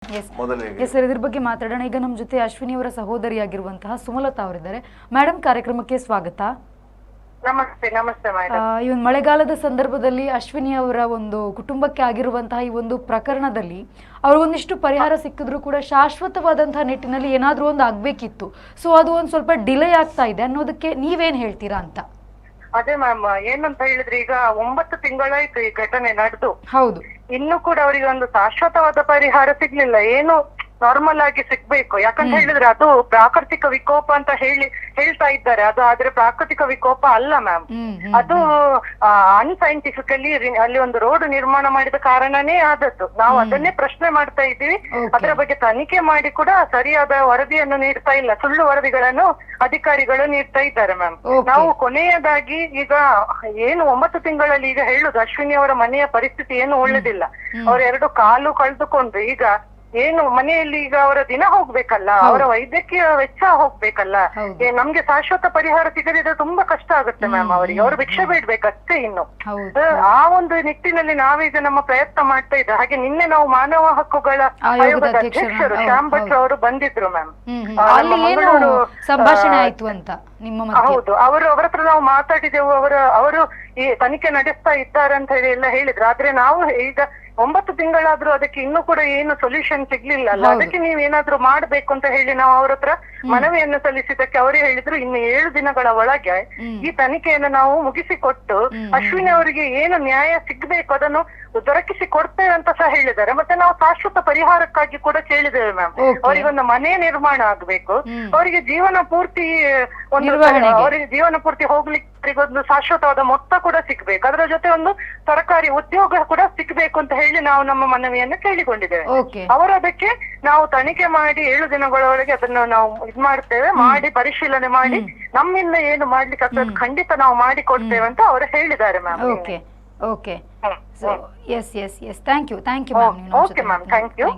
ಮೊದಲಿಗೆ ಸರ್ ಇದ್ರ ಬಗ್ಗೆ ಮಾತಾಡೋಣ. ಈಗ ನಮ್ಮ ಜೊತೆ ಅಶ್ವಿನಿ ಅವರ ಸಹೋದರಿಯಾಗಿರುವಂತಹ ಸುಮಲತಾ ಅವರಿದ್ದಾರೆ. ಮೇಡಮ್, ಕಾರ್ಯಕ್ರಮಕ್ಕೆ ಸ್ವಾಗತ. ನಮಸ್ತೆ. ನಮಸ್ತೆ ಮೇಡಮ್. ಈ ಒಂದು ಮಳೆಗಾಲದ ಸಂದರ್ಭದಲ್ಲಿ ಅಶ್ವಿನಿ ಅವರ ಒಂದು ಕುಟುಂಬಕ್ಕೆ ಆಗಿರುವಂತಹ ಈ ಒಂದು ಪ್ರಕರಣದಲ್ಲಿ ಅವ್ರಿಗೊಂದಿಷ್ಟು ಪರಿಹಾರ ಸಿಕ್ಕಿದ್ರು ಕೂಡ ಶಾಶ್ವತವಾದಂತಹ ನಿಟ್ಟಿನಲ್ಲಿ ಏನಾದ್ರೂ ಒಂದು ಆಗ್ಬೇಕಿತ್ತು. ಸೊ ಅದು ಒಂದು ಸ್ವಲ್ಪ ಡಿಲೇ ಆಗ್ತಾ ಇದೆ ಅನ್ನೋದಕ್ಕೆ ನೀವೇನ್ ಹೇಳ್ತೀರಾ ಅಂತ? ಅದೇ ಮ್ಯಾಮ್, ಏನಂತ ಹೇಳಿದ್ರೆ ಈಗ 9 ತಿಂಗಳಾಯ್ತು ಈ ಘಟನೆ ನಡೆದು. ಹೌದು. ಇನ್ನು ಕೂಡ ಅವರಿಗೆ ಒಂದು ಶಾಶ್ವತವಾದ ಪರಿಹಾರ ಸಿಗ್ಲಿಲ್ಲ. ಏನು ನಾರ್ಮಲ್ ಆಗಿ ಸಿಗ್ಬೇಕು. ಯಾಕಂತ ಹೇಳಿದ್ರೆ ಅದು ಪ್ರಾಕೃತಿಕ ವಿಕೋಪ ಅಂತ ಹೇಳ್ತಾ ಇದ್ದಾರೆ. ಅದು ಆದ್ರೆ ಪ್ರಾಕೃತಿಕ ವಿಕೋಪ ಅಲ್ಲ ಮ್ಯಾಮ್. ಅದು ಅನ್ಸೈಂಟಿಫಿಕಲಿ ಅಲ್ಲಿ ಒಂದು ರೋಡ್ ನಿರ್ಮಾಣ ಮಾಡಿದ ಕಾರಣನೇ ಆದದ್ದು. ನಾವು ಅದನ್ನೇ ಪ್ರಶ್ನೆ ಮಾಡ್ತಾ ಇದ್ದೀವಿ. ಅದರ ಬಗ್ಗೆ ತನಿಖೆ ಮಾಡಿ ಕೂಡ ಸರಿಯಾದ ವರದಿಯನ್ನು ನೀಡ್ತಾ ಇಲ್ಲ. ಸುಳ್ಳು ವರದಿಗಳನ್ನು ಅಧಿಕಾರಿಗಳು ನೀಡ್ತಾ ಇದ್ದಾರೆ ಮ್ಯಾಮ್. ನಾವು ಕೊನೆಯದಾಗಿ ಈಗ ಏನು 9 ತಿಂಗಳಲ್ಲಿ ಈಗ ಹೇಳುದು, ಅಶ್ವಿನಿ ಅವರ ಮನೆಯ ಪರಿಸ್ಥಿತಿ ಏನು ಒಳ್ಳೆದಿಲ್ಲ. ಅವ್ರ 2 ಕಾಲು ಕಳೆದುಕೊಂಡು ಈಗ ಏನು ಮನೆಯಲ್ಲಿ ಈಗ ಅವರ ದಿನ ಹೋಗ್ಬೇಕಲ್ಲ, ಅವರ ವೈದ್ಯಕೀಯ ವೆಚ್ಚ ಹೋಗ್ಬೇಕಲ್ಲ. ನಮ್ಗೆ ಶಾಶ್ವತ ಪರಿಹಾರ ಸಿಗದಿದ್ರೆ ತುಂಬಾ ಕಷ್ಟ ಆಗುತ್ತೆ ಮ್ಯಾಮ್ ಅವರಿಗೆ. ಅವರು ಭಿಕ್ಷೆ ಬೇಡ್ಬೇಕಷ್ಟೇ ಇನ್ನು. ಆ ಒಂದು ನಿಟ್ಟಿನಲ್ಲಿ ನಾವೀಗ ನಮ್ಮ ಪ್ರಯತ್ನ ಮಾಡ್ತಾ ಇದ್ದ ಹಾಗೆ ನಿನ್ನೆ ನಾವು ಮಾನವ ಹಕ್ಕುಗಳ ಆಯೋಗದ ಅಧ್ಯಕ್ಷರು ಶ್ಯಾಮ್ ಭಟ್ ಅವರು ಬಂದಿದ್ರು ಮ್ಯಾಮ್. ಸಂಭಾಷಣೆ ಆಯ್ತು ಅಂತ ನಿಮ್ಮ ಹೌದು, ಅವರ ಹತ್ರ ನಾವು ಮಾತಾಡಿದೆವು. ಅವರು ಈ ತನಿಖೆ ನಡೆಸ್ತಾ ಇದ್ದಾರೆ ಅಂತ ಹೇಳಿ ಎಲ್ಲ ಹೇಳಿದ್ರು. ಆದ್ರೆ ನಾವು ಈಗ 9 ತಿಂಗಳಾದ್ರೂ ಅದಕ್ಕೆ ಇನ್ನೂ ಕೂಡ ಏನು ಸೊಲ್ಯೂಷನ್ ಸಿಗ್ಲಿಲ್ಲ ಅಲ್ಲ. ಅದಕ್ಕೆ ನೀವೇನಾದ್ರೂ ಮಾಡ್ಬೇಕು ಅಂತ ಹೇಳಿ ನಾವು ಅವ್ರ ಹತ್ರ ಮನವಿಯನ್ನು ಸಲ್ಲಿಸಿದ್ದಕ್ಕೆ ಅವರೇ ಹೇಳಿದ್ರು ಇನ್ನು 7 ದಿನಗಳ ಒಳಗೆ ಈ ತನಿಖೆಯನ್ನು ನಾವು ಮುಗಿಸಿಕೊಟ್ಟು ಅಶ್ವಿನಿ ಅವರಿಗೆ ಏನು ನ್ಯಾಯ ಸಿಗ್ಬೇಕು ಅದನ್ನು ದೊರಕಿಸಿ ಕೊಡ್ತೇವೆ ಅಂತ ಸಹ ಹೇಳಿದ್ದಾರೆ. ಮತ್ತೆ ನಾವು ಶಾಶ್ವತ ಪರಿಹಾರಕ್ಕಾಗಿ ಕೂಡ ಕೇಳಿದ್ದೇವೆ ಮ್ಯಾಮ್. ಅವರಿಗೊಂದು ಮನೆ ನಿರ್ಮಾಣ ಆಗ್ಬೇಕು, ಅವರಿಗೆ ಜೀವನ ಪೂರ್ತಿ ಅವರಿಗೆ ಜೀವನ ಪೂರ್ತಿ ಹೋಗ್ಲಿಕ್ಕೆ ಒಂದು ಶಾಶ್ವತವಾದ ಮೊತ್ತ ಕೂಡ ಸಿಗ್ಬೇಕು. ಅದರ ಜೊತೆ ಒಂದು ಸರ್ಕಾರಿ ಉದ್ಯೋಗ ಕೂಡ ಸಿಗ್ಬೇಕು ಅಂತ ಹೇಳಿ ನಾವು ನಮ್ಮ ಮನವಿಯನ್ನು ಕೇಳಿಕೊಂಡಿದ್ದೇವೆ. ಅವರು ಅದಕ್ಕೆ ನಾವು ತನಿಖೆ ಮಾಡಿ 7 ದಿನಗಳೊಳಗೆ ಅದನ್ನು ನಾವು ಇದ್ ಮಾಡ್ತೇವೆ, ಮಾಡಿ ಪರಿಶೀಲನೆ ಮಾಡಿ ನಮ್ಮಿಂದ ಏನು ಮಾಡ್ಲಿಕ್ಕೆ ಆಗ್ತದೆ ಖಂಡಿತ ನಾವು ಮಾಡಿ ಕೊಡ್ತೇವೆ ಅಂತ ಅವರು ಹೇಳಿದ್ದಾರೆ ma'am. Okay. Yes. Thank you, ma'am. Okay, ma'am. Thank you.